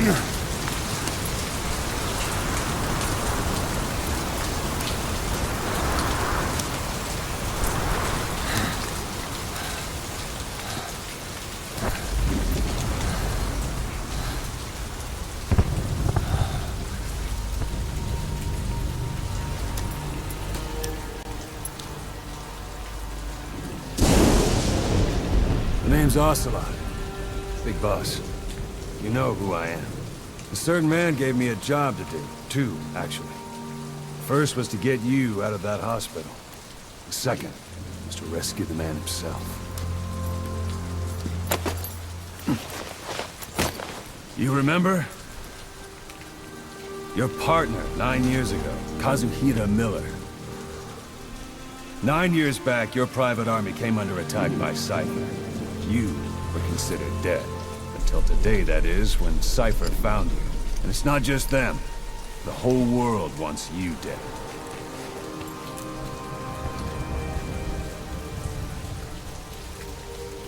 The name's Ocelot. Big boss. You know who I am. A certain man gave me a job to do. Two, actually. First was to get you out of that hospital. The second was to rescue the man himself. You remember? Your partner 9 years ago, Kazuhira Miller. 9 years back, your private army came under attack by Cypher. You were considered dead. Until today, that is, when Cypher found you. And it's not just them. The whole world wants you dead.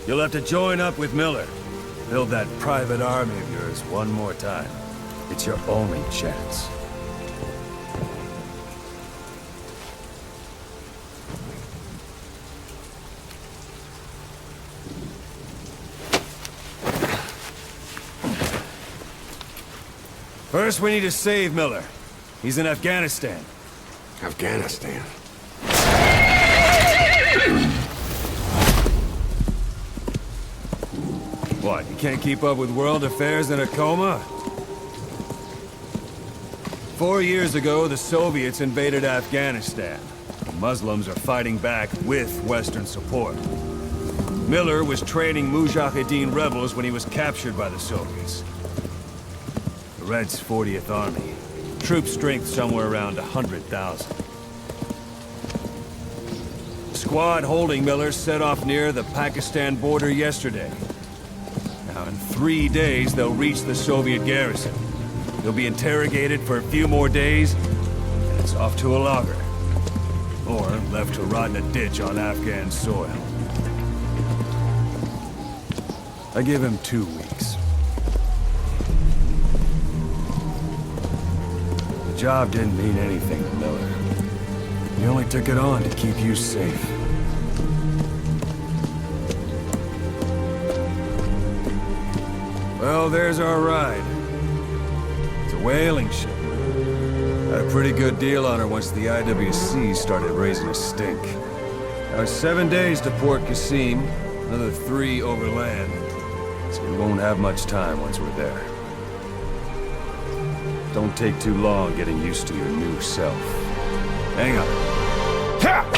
You'll have to join up with Miller. Build that private army of yours one more time. It's your only chance. First, we need to save Miller. He's in Afghanistan. Afghanistan? What, you can't keep up with world affairs in a coma? 4 years ago, the Soviets invaded Afghanistan. The Muslims are fighting back with Western support. Miller was training Mujahideen rebels when he was captured by the Soviets. The Red's 40th Army. Troop strength somewhere around 100,000. The squad holding Miller set off near the Pakistan border yesterday. Now, in 3 days, they'll reach the Soviet garrison. They'll be interrogated for a few more days, and it's off to a lager. Or left to rot in a ditch on Afghan soil. I give him 2 weeks. The job didn't mean anything to Miller. He only took it on to keep you safe. Well, there's our ride. It's a whaling ship. Had a pretty good deal on her once the IWC started raising a stink. Now it's 7 days to Port Qasim, another 3 overland. So we won't have much time once we're there. Don't take too long getting used to your new self. Hang on. Ha!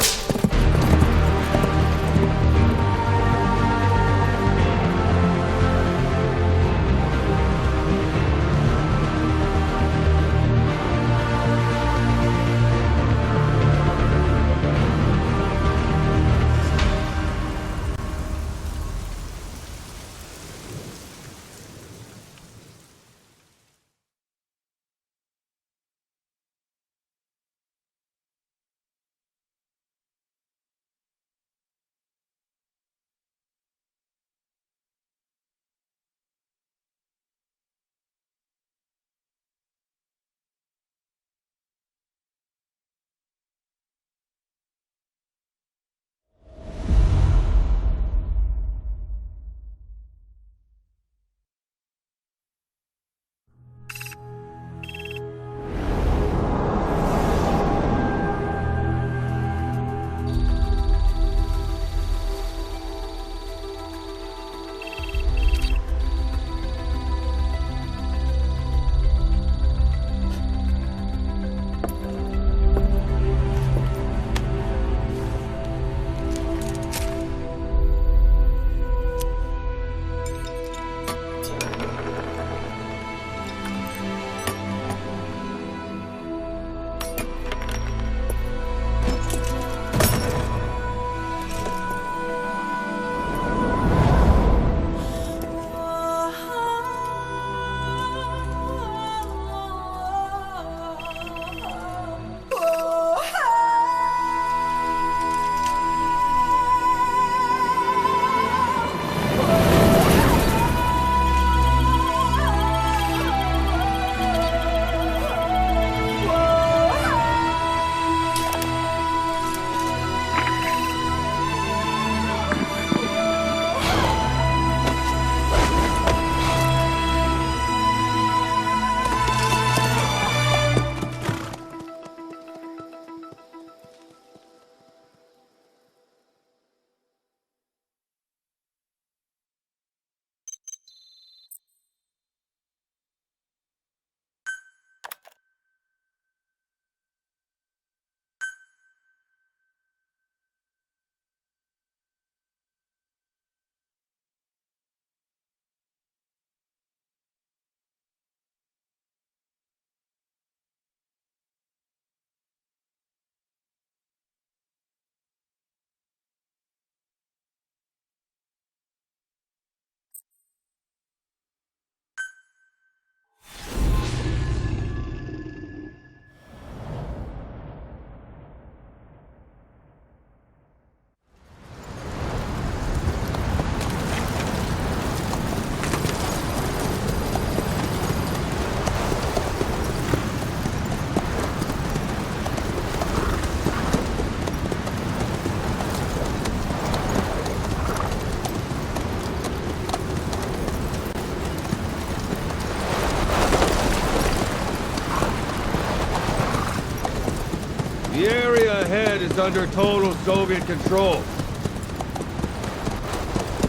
ahead is under total Soviet control.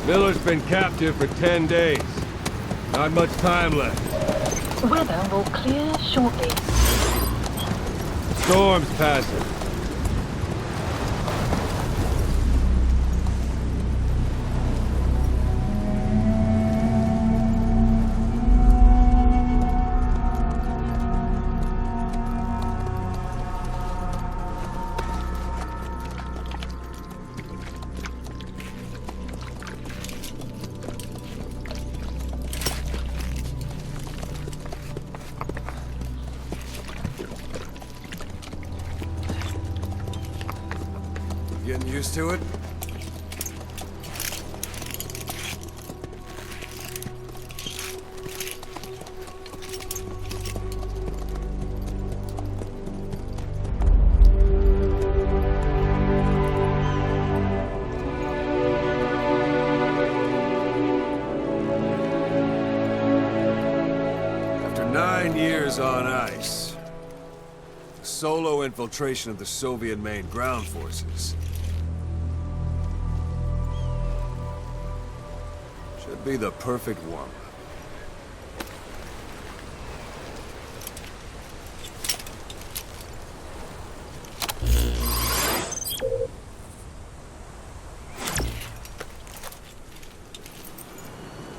Miller's been captive for 10 days. Not much time left. Weather will clear shortly. Storm's passing. Getting used to it? After 9 years on ice, solo infiltration of the Soviet main ground forces should be the perfect one.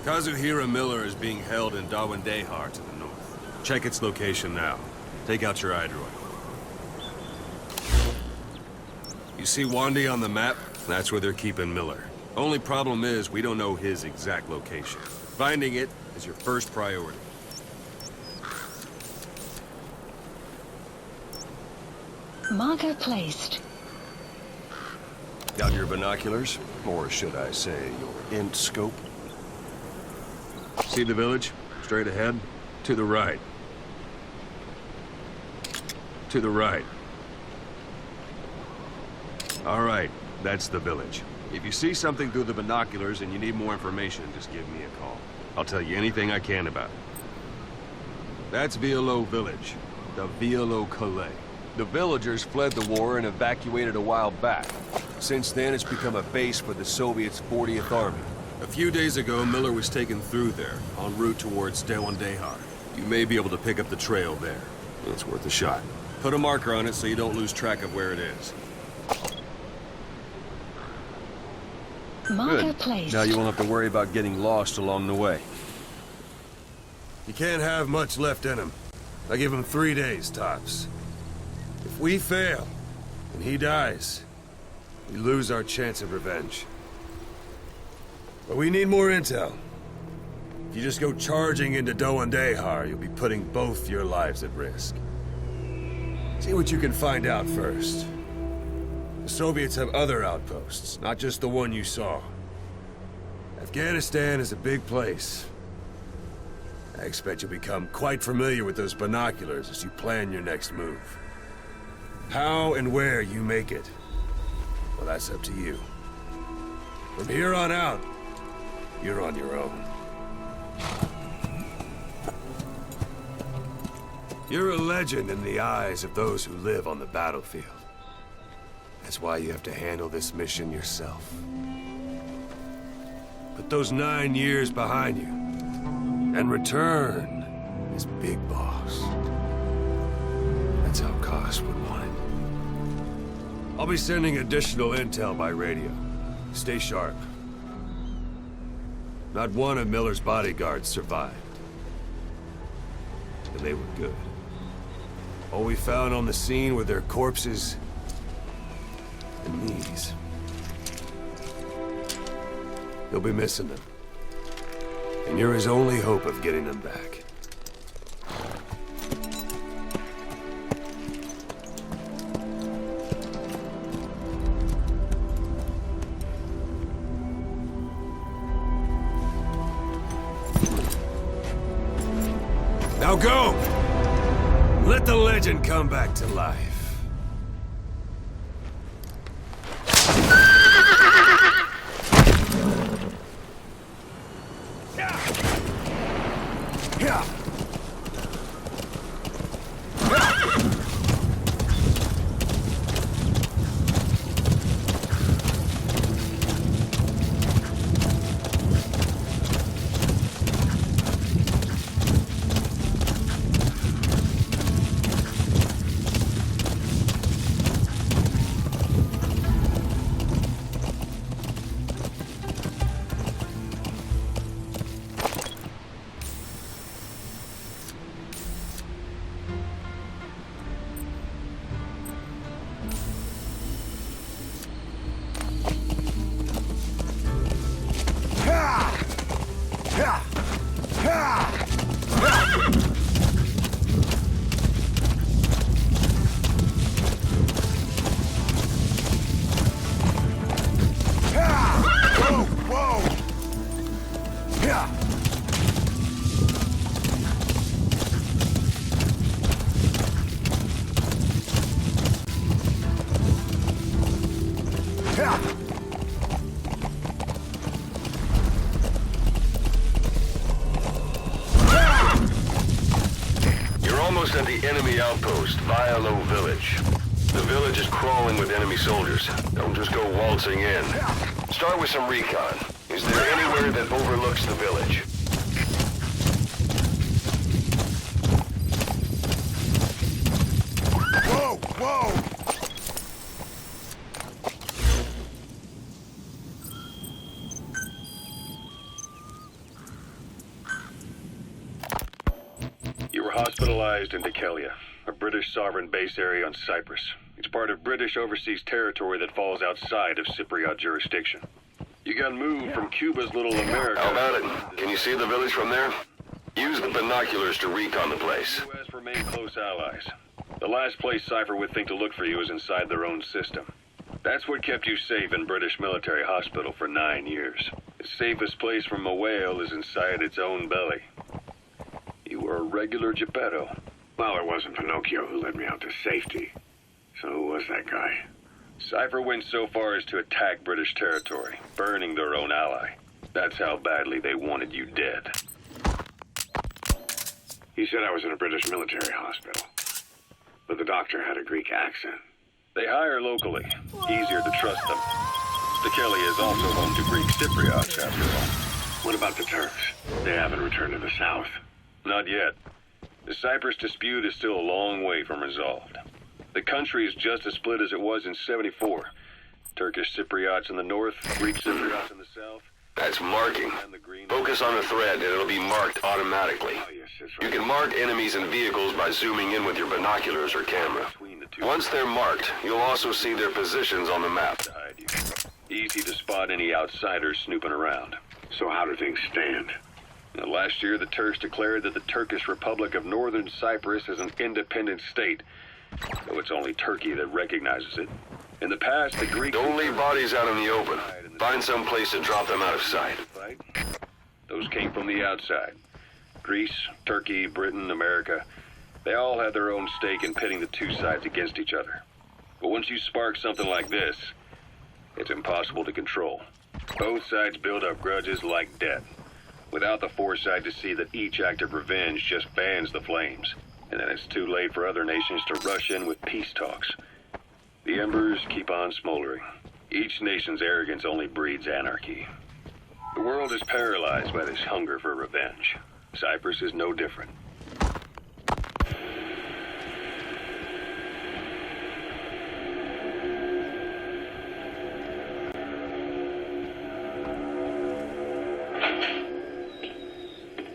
Kazuhira Miller is being held in Dawandehar to the north. Check its location now. Take out your iDroid. You see Wandi on the map? That's where they're keeping Miller. Only problem is, we don't know his exact location. Finding it is your first priority. Marker placed. Got your binoculars? Or should I say, your int scope? See the village? Straight ahead? To the right. To the right. All right, that's the village. If you see something through the binoculars and you need more information, just give me a call. I'll tell you anything I can about it. That's Violo Village, the Violo Calais. The villagers fled the war and evacuated a while back. Since then, it's become a base for the Soviets' 40th Army. A few days ago, Miller was taken through there, en route towards Dawandehar. You may be able to pick up the trail there. It's worth a shot. Put a marker on it so you don't lose track of where it is. Marker Good. placed. Now you won't have to worry about getting lost along the way. He can't have much left in him. I give him 3 days, tops. If we fail, and he dies, we lose our chance of revenge. But we need more intel. If you just go charging into Dawandehar, you'll be putting both your lives at risk. See what you can find out first. The Soviets have other outposts, not just the one you saw. Afghanistan is a big place. I expect you'll become quite familiar with those binoculars as you plan your next move. How and where you make it, well, that's up to you. From here on out, you're on your own. You're a legend in the eyes of those who live on the battlefield. That's why you have to handle this mission yourself. Put those 9 years behind you, and return as Big Boss. That's how Koss would want it. I'll be sending additional intel by radio. Stay sharp. Not one of Miller's bodyguards survived. And they were good. All we found on the scene were their corpses and knees. You'll be missing them. And you're his only hope of getting them back. Now go! Let the legend come back to life. almost at the enemy outpost, Vialo Village. The village is crawling with enemy soldiers. Don't just go waltzing in. Start with some recon. Is there anywhere that overlooks the village? Whoa! Whoa! You were hospitalized in Dekelia, a British sovereign base area on Cyprus. It's part of British overseas territory that falls outside of Cypriot jurisdiction. You got moved from Cuba's Little America. How about it? Can you see the village from there? Use the binoculars to recon the place. The U.S. remain close allies. The last place Cypher would think to look for you is inside their own system. That's what kept you safe in British military hospital for 9 years. The safest place from a whale is inside its own belly. You were a regular Geppetto. Well, it wasn't Pinocchio who led me out to safety. So who was that guy? Cypher went so far as to attack British territory, burning their own ally. That's how badly they wanted you dead. He said I was in a British military hospital. But the doctor had a Greek accent. They hire locally. Easier to trust them. Dekelia is also home to Greek Cypriots, after all. What about the Turks? They haven't returned to the south. Not yet. The Cyprus dispute is still a long way from resolved. The country is just as split as it was in '74. Turkish Cypriots in the north, Greek Cypriots in the south. That's marking. Focus on the thread and it'll be marked automatically. Oh, yes, that's right. You can mark enemies and vehicles by zooming in with your binoculars or camera. Once they're marked, you'll also see their positions on the map. To hide you. Easy to spot any outsiders snooping around. So how do things stand? Now, last year, the Turks declared that the Turkish Republic of Northern Cyprus is an independent state, though it's only Turkey that recognizes it. In the past, the Greeks... Don't leave bodies out in the open. Find some place to drop them out of sight. Those came from the outside. Greece, Turkey, Britain, America, they all had their own stake in pitting the two sides against each other. But once you spark something like this, it's impossible to control. Both sides build up grudges like death, without the foresight to see that each act of revenge just fans the flames. And then it's too late for other nations to rush in with peace talks. The embers keep on smoldering. Each nation's arrogance only breeds anarchy. The world is paralyzed by this hunger for revenge. Cyprus is no different.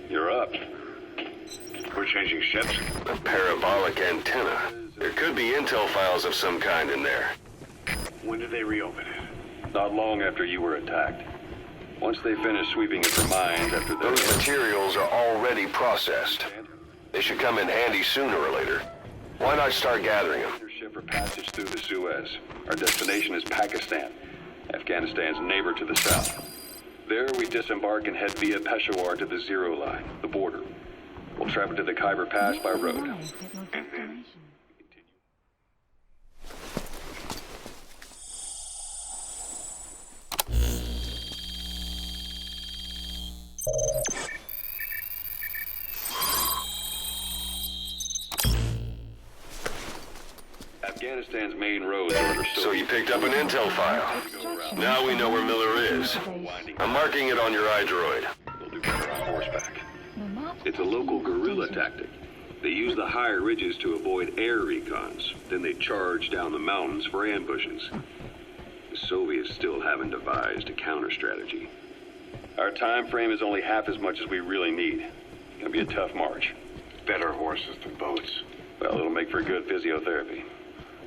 You're up. We're changing ships. A parabolic antenna. There could be intel files of some kind in there. When did they reopen it? Not long after you were attacked. Once they finish sweeping it for mines after Those those... materials are already processed. They should come in handy sooner or later. Why not start gathering them? Ship for passage through the Suez. Our destination is Pakistan, Afghanistan's neighbor to the south. There we disembark and head via Peshawar to the Zero Line, the border. We'll travel to the Khyber Pass by road. Afghanistan's main roads are under So you picked up an intel file. Now we know where Miller is. I'm marking it on your iDroid. We'll do better on horseback. It's a local guerrilla tactic. They use the higher ridges to avoid air recons. Then they charge down the mountains for ambushes. The Soviets still haven't devised a counter strategy. Our time frame is only half as much as we really need. It's gonna be a tough march. Better horses than boats. Well, it'll make for good physiotherapy.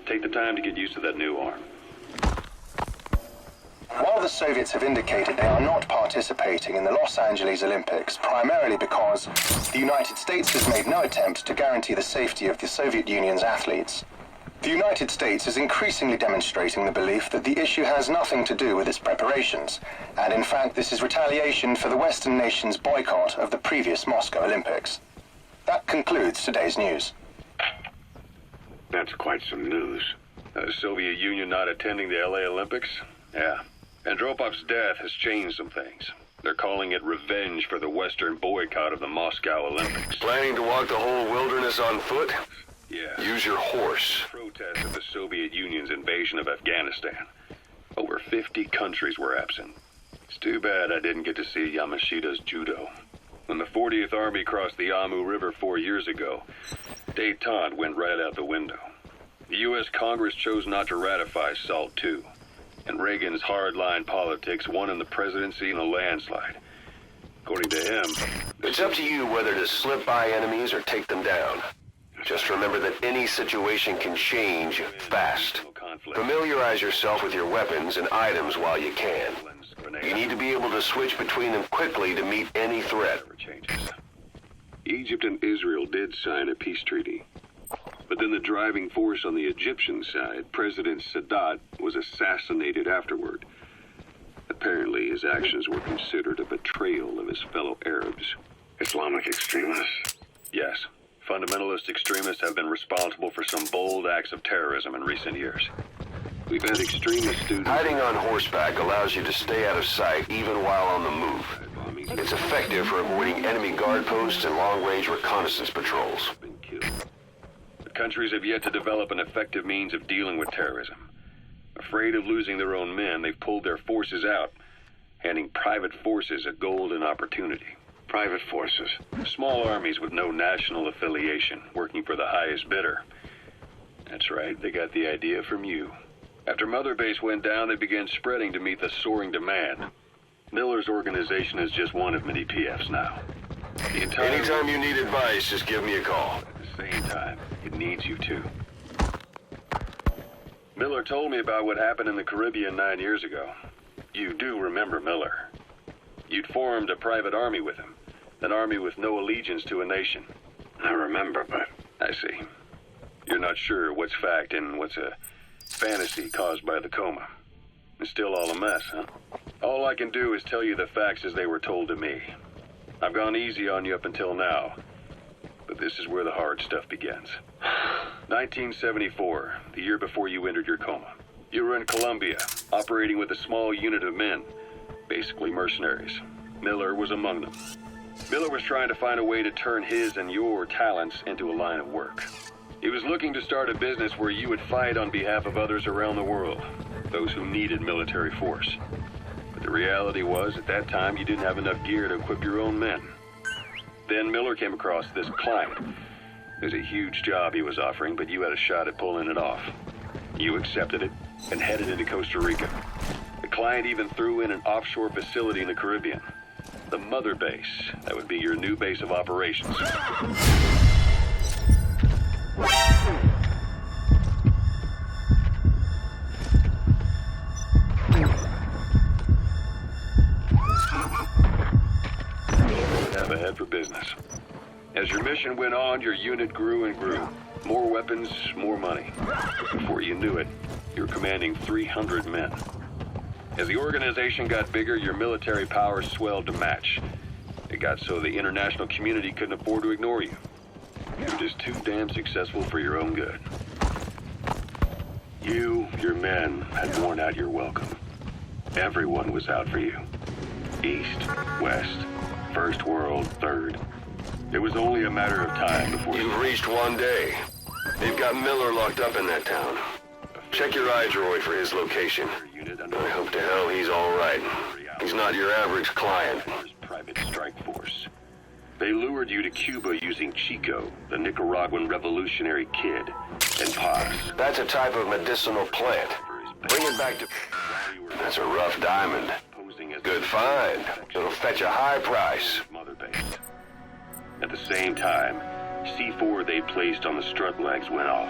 Take the time to get used to that new arm. While the Soviets have indicated they are not participating in the Los Angeles Olympics, primarily because the United States has made no attempt to guarantee the safety of the Soviet Union's athletes, the United States is increasingly demonstrating the belief that the issue has nothing to do with its preparations, and in fact this is retaliation for the Western nations' boycott of the previous Moscow Olympics. That concludes today's news. That's quite some news. The Soviet Union not attending the LA Olympics? Yeah. Andropov's death has changed some things. They're calling it revenge for the Western boycott of the Moscow Olympics. Planning to walk the whole wilderness on foot? Yeah. Use your horse. Protest of the Soviet Union's invasion of Afghanistan. Over 50 countries were absent. It's too bad I didn't get to see Yamashita's judo. When the 40th Army crossed the Amu River 4 years ago, détente went right out the window. The U.S. Congress chose not to ratify SALT II, and Reagan's hardline politics won him the presidency in a landslide. According to him, It's up to you whether to slip by enemies or take them down. Just remember that any situation can change fast. Familiarize yourself with your weapons and items while you can. You need to be able to switch between them quickly to meet any threat. Egypt and Israel did sign a peace treaty. But then the driving force on the Egyptian side, President Sadat, was assassinated afterward. Apparently, his actions were considered a betrayal of his fellow Arabs. Islamic extremists? Yes. Fundamentalist extremists have been responsible for some bold acts of terrorism in recent years. We've had extremist students... Hiding on horseback allows you to stay out of sight even while on the move. It's effective for avoiding enemy guard posts and long-range reconnaissance patrols. But countries have yet to develop an effective means of dealing with terrorism. Afraid of losing their own men, they've pulled their forces out, handing private forces a golden opportunity. Private forces. Small armies with no national affiliation, working for the highest bidder. That's right, they got the idea from you. After Mother Base went down, they began spreading to meet the soaring demand. Miller's organization is just one of many PFs now. The entire... Anytime you need advice, just give me a call. At the same time, it needs you too. Miller told me about what happened in the Caribbean 9 years ago. You do remember Miller. You'd formed a private army with him. An army with no allegiance to a nation. I remember, but... I see. You're not sure what's fact and what's a fantasy caused by the coma. It's still all a mess, huh? All I can do is tell you the facts as they were told to me. I've gone easy on you up until now, but this is where the hard stuff begins. 1974, the year before you entered your coma. You were in Colombia, operating with a small unit of men, basically mercenaries. Miller was among them. Miller was trying to find a way to turn his and your talents into a line of work. He was looking to start a business where you would fight on behalf of others around the world, those who needed military force. But the reality was, at that time, you didn't have enough gear to equip your own men. Then Miller came across this client. It was a huge job he was offering, but you had a shot at pulling it off. You accepted it and headed into Costa Rica. The client even threw in an offshore facility in the Caribbean. The Mother Base. That would be your new base of operations. Have a head for business. As your mission went on, your unit grew and grew. More weapons, more money. Before you knew it, you were commanding 300 men. As the organization got bigger, your military powers swelled to match. It got so the international community couldn't afford to ignore you. You were just too damn successful for your own good. You, your men, had worn out your welcome. Everyone was out for you. East, West, First World, Third. It was only a matter of time before You've reached one day. They've got Miller locked up in that town. Check your iDroid for his location. I hope to hell he's all right. He's not your average client. Private strike force. They lured you to Cuba using Chico, the Nicaraguan revolutionary kid, and Paz. That's a type of medicinal plant. Bring it back to... That's a rough diamond. Good find. It'll fetch a high price. Mother Base. At the same time, C4 they placed on the strut legs went off.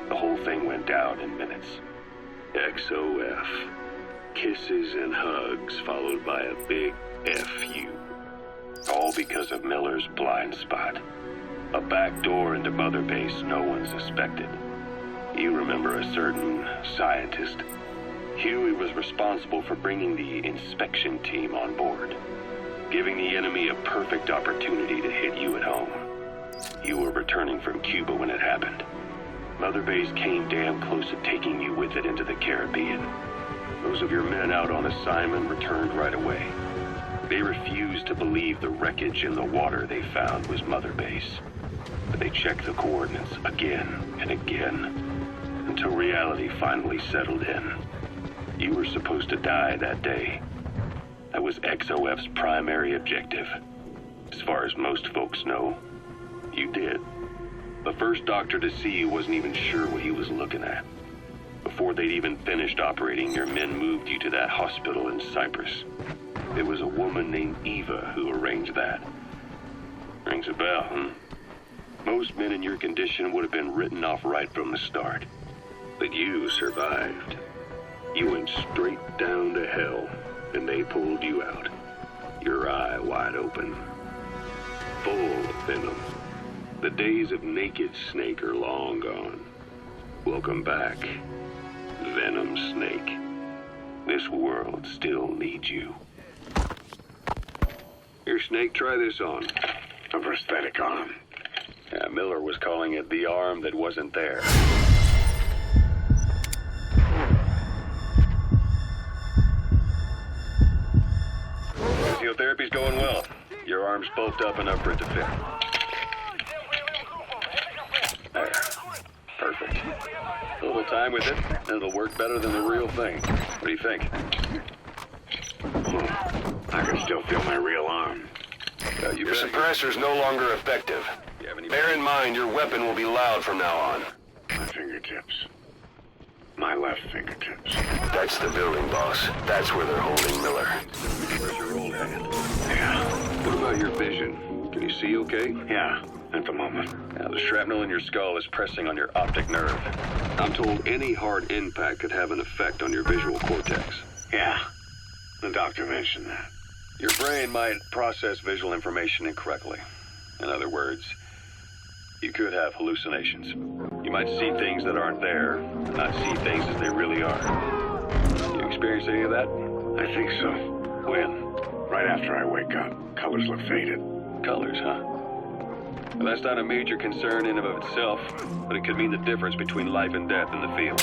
The whole thing went down in minutes. XOF. Kisses and hugs followed by a big FU. All because of Miller's blind spot. A back door into Mother Base no one suspected. You remember a certain scientist. Huey was responsible for bringing the inspection team on board, giving the enemy a perfect opportunity to hit you at home. You were returning from Cuba when it happened. Mother Base came damn close to taking you with it into the Caribbean. Those of your men out on assignment returned right away. They refused to believe the wreckage in the water they found was Mother Base. But they checked the coordinates again and again, until reality finally settled in. You were supposed to die that day. That was XOF's primary objective. As far as most folks know, you did. The first doctor to see you wasn't even sure what he was looking at. Before they'd even finished operating, your men moved you to that hospital in Cyprus. It was a woman named Eva who arranged that. Rings a bell, huh? Most men in your condition would have been written off right from the start. But you survived. You went straight down to hell, and they pulled you out. Your eye wide open. Full of venom. The days of naked Snake are long gone. Welcome back, Venom Snake. This world still needs you. Here, Snake, try this on. A prosthetic arm. Yeah, Miller was calling it the arm that wasn't there. Physiotherapy's going well. Your arm's bulked up enough for it to fit. There. Perfect. A little time with it, and it'll work better than the real thing. What do you think? I can still feel my real arm. Your suppressor's no longer effective. Bear in mind, your weapon will be loud from now on. My fingertips. My left fingertips. That's the building, boss. That's where they're holding Miller. Where's your old hand? Yeah. What about your vision? Can you see okay? Yeah, at the moment. Now, the shrapnel in your skull is pressing on your optic nerve. I'm told any hard impact could have an effect on your visual cortex. Yeah. The doctor mentioned that. Your brain might process visual information incorrectly. In other words, you could have hallucinations. You might see things that aren't there, not see things as they really are. You experience any of that? I think so. When? Right after I wake up. Colors look faded. Colors, huh? Well, that's not a major concern in and of itself, but it could mean the difference between life and death in the field.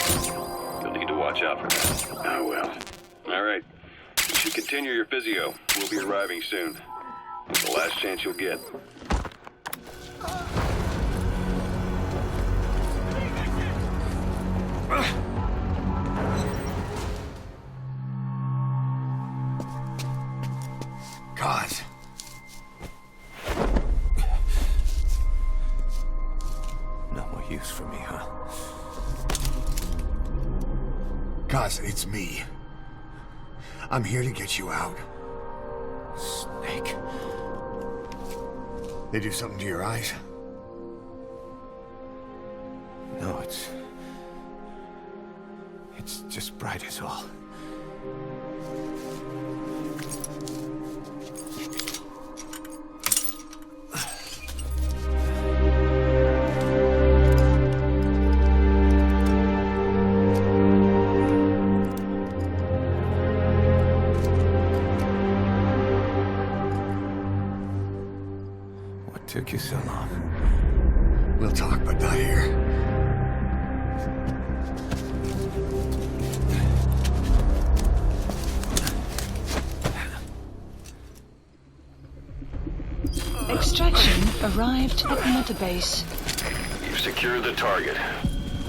You'll need to watch out for that. I will. All right. You should continue your physio. We'll be arriving soon. It's the last chance you'll get. God. No more use for me, huh? God, it's me. I'm here to get you out. Snake. They do something to your eyes? No, it's just bright as all. What took you so long? We'll talk, but not here. Extraction arrived at Mother Base. You've secured the target.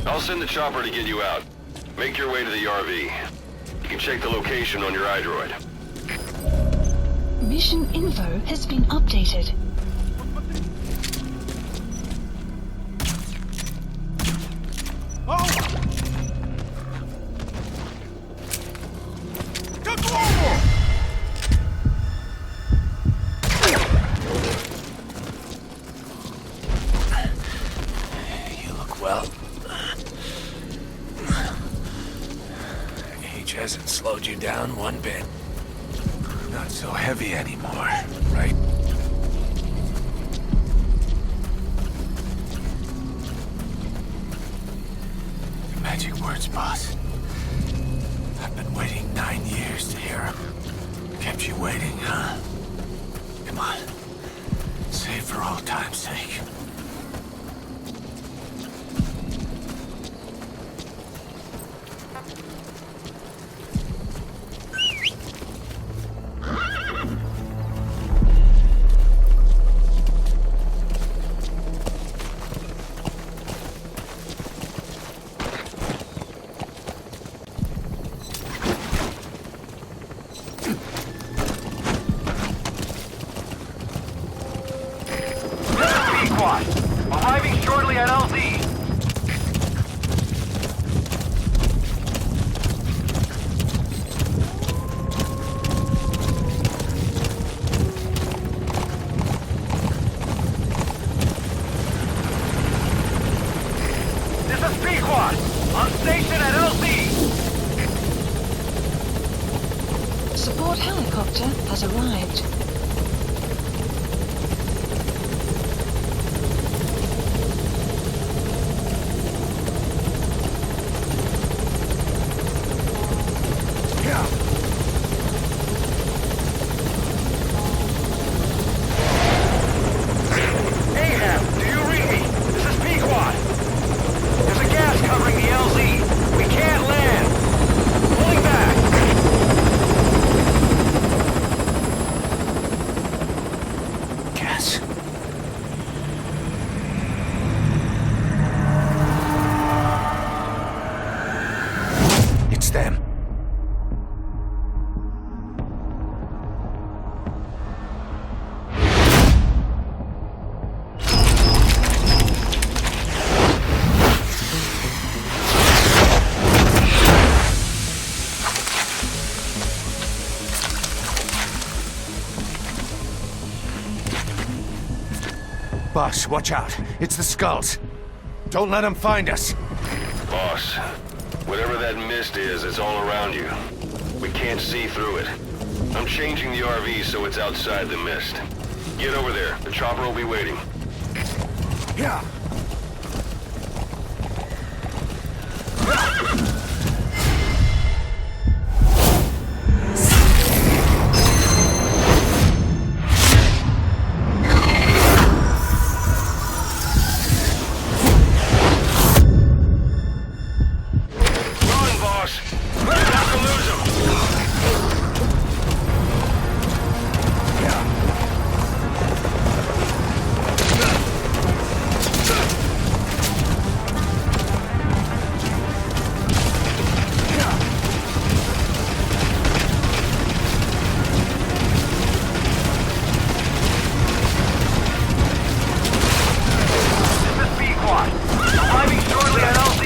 I'll send the chopper to get you out. Make your way to the RV. You can check the location on your iDroid. Mission info has been updated. Hasn't slowed you down one bit. Not so heavy anymore, right? The magic words, boss. I've been waiting 9 years to hear them. Kept you waiting, huh? Come on. Say it for old time's sake. squad. Arriving shortly at LZ. This is P-Quad. On station at LZ. Support helicopter has arrived. Ahab, do you read me? This is P-Quad. There's a gas covering the LZ. We can't land. Pulling back. Gas. It's them. Boss, watch out. It's the skulls. Don't let them find us. Boss, whatever that mist is, it's all around you. We can't see through it. I'm changing the RV so it's outside the mist. Get over there. The chopper will be waiting. Yeah. Run, boss! We're about to lose him! This is B-Quad. Arriving shortly at LZ.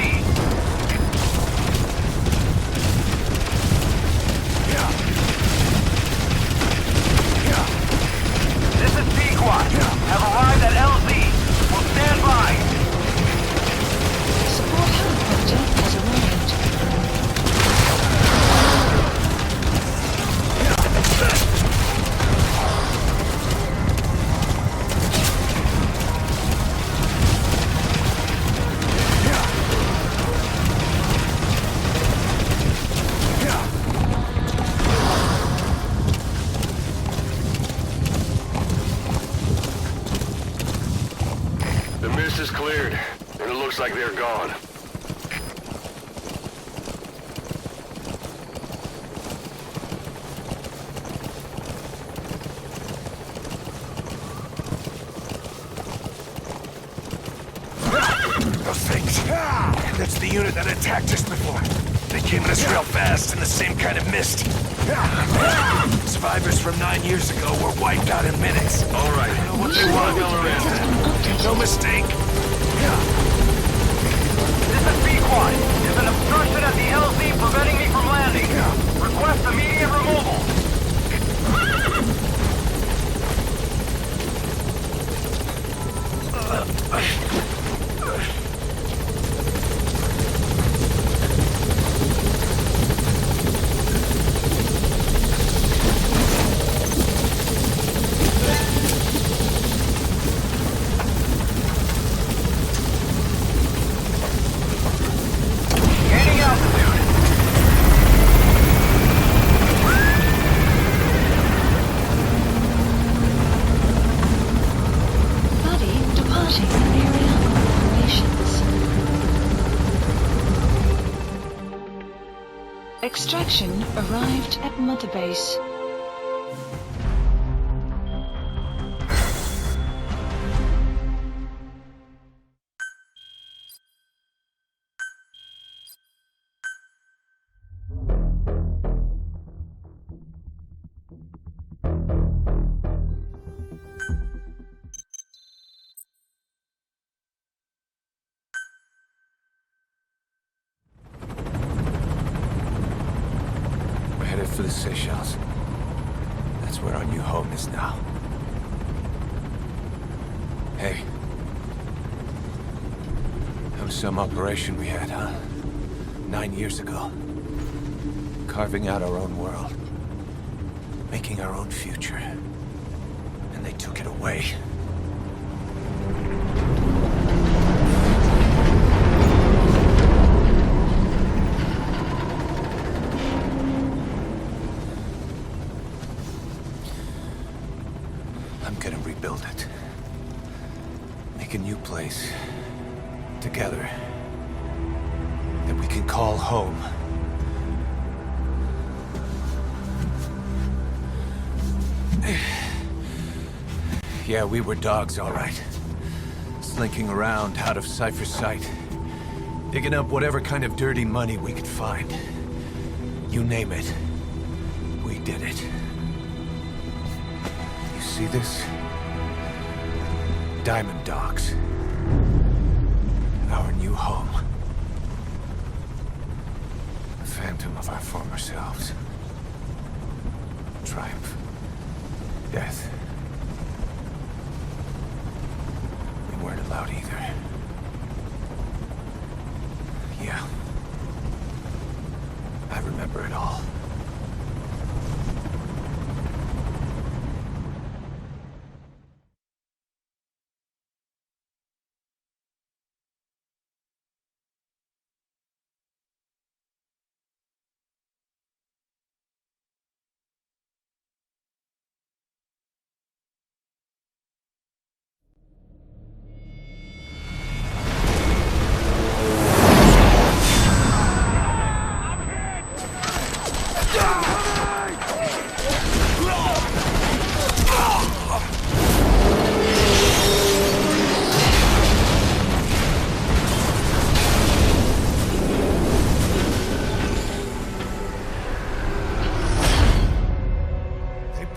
This is B-Quad. Have arrived at LZ. Will stand by. Support helicopter has arrived. The mist is cleared, and it looks like they're gone. Those things. That's the unit that attacked us before. They came at us real fast in the same kind of mist. Survivors from 9 years ago were wiped out in minutes. All right, I know what they Mission want. has been updated. No mistake. This is B-Quad. There's an obstruction at the LZ preventing me from landing. Request immediate removal. Gaining altitude. Buddy departing area operations. Extraction arrived at Mother Base. for the Seychelles. That's where our new home is now. Hey. That was some operation we had, huh? 9 years ago. Carving out our own world. Making our own future. And they took it away. I'm gonna rebuild it. Make a new place. Together. That we can call home. Yeah, we were dogs, all right. Slinking around out of Cyprus sight. Digging up whatever kind of dirty money we could find. You name it. We did it. You see this? Diamond Dogs. Our new home. The phantom of our former selves. Triumph. Death. We weren't allowed either. Yeah. I remember it all.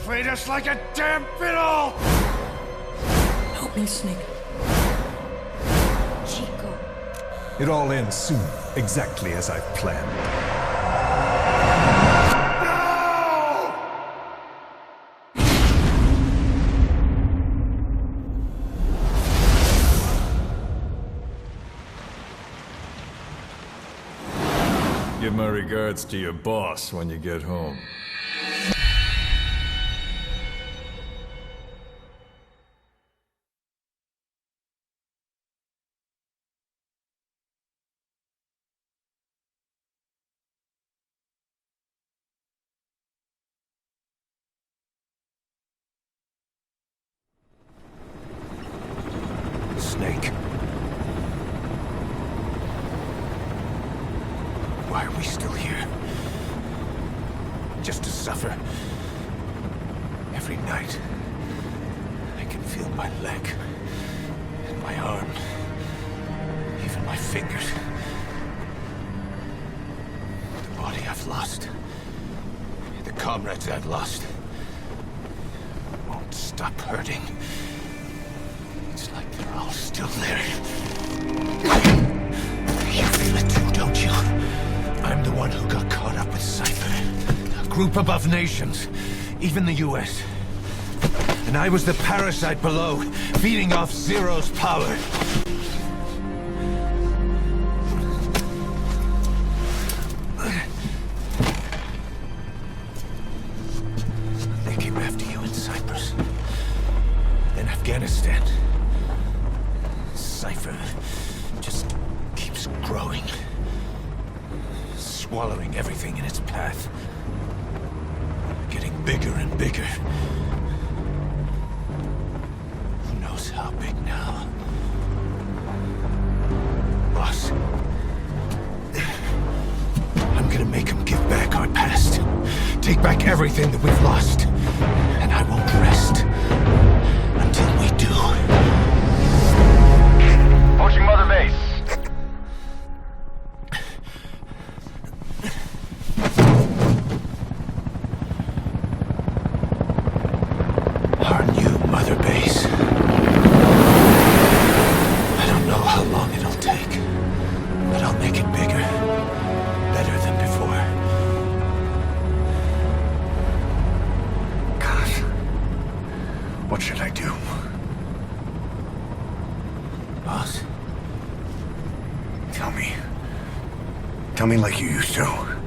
Played us like a damn fiddle! Help me, Snake. Chico. It all ends soon, exactly as I've planned. Give my regards to your boss when you get home. Snake. Why are we still here? Just to suffer? Every night, I can feel my leg, and my arm, even my fingers. The body I've lost, the comrades I've lost, won't stop hurting. It's like they're all still there. You feel it too, don't you? I'm the one who got caught up with Cypher. A group above nations. Even the US. And I was the parasite below, feeding off Zero's power. They came after you in Cyprus. Then Afghanistan. Cypher just keeps growing. Swallowing everything in its path. Getting bigger and bigger. Who knows how big now? Boss. I'm gonna make them give back our past. Take back everything that we've lost. And I won't rest until we do. Approaching Mother Base. Our new Mother Base. I don't know how long it'll take, but I'll make it bigger. Better than before. What should I do? Boss? Tell me. Tell me like you used to.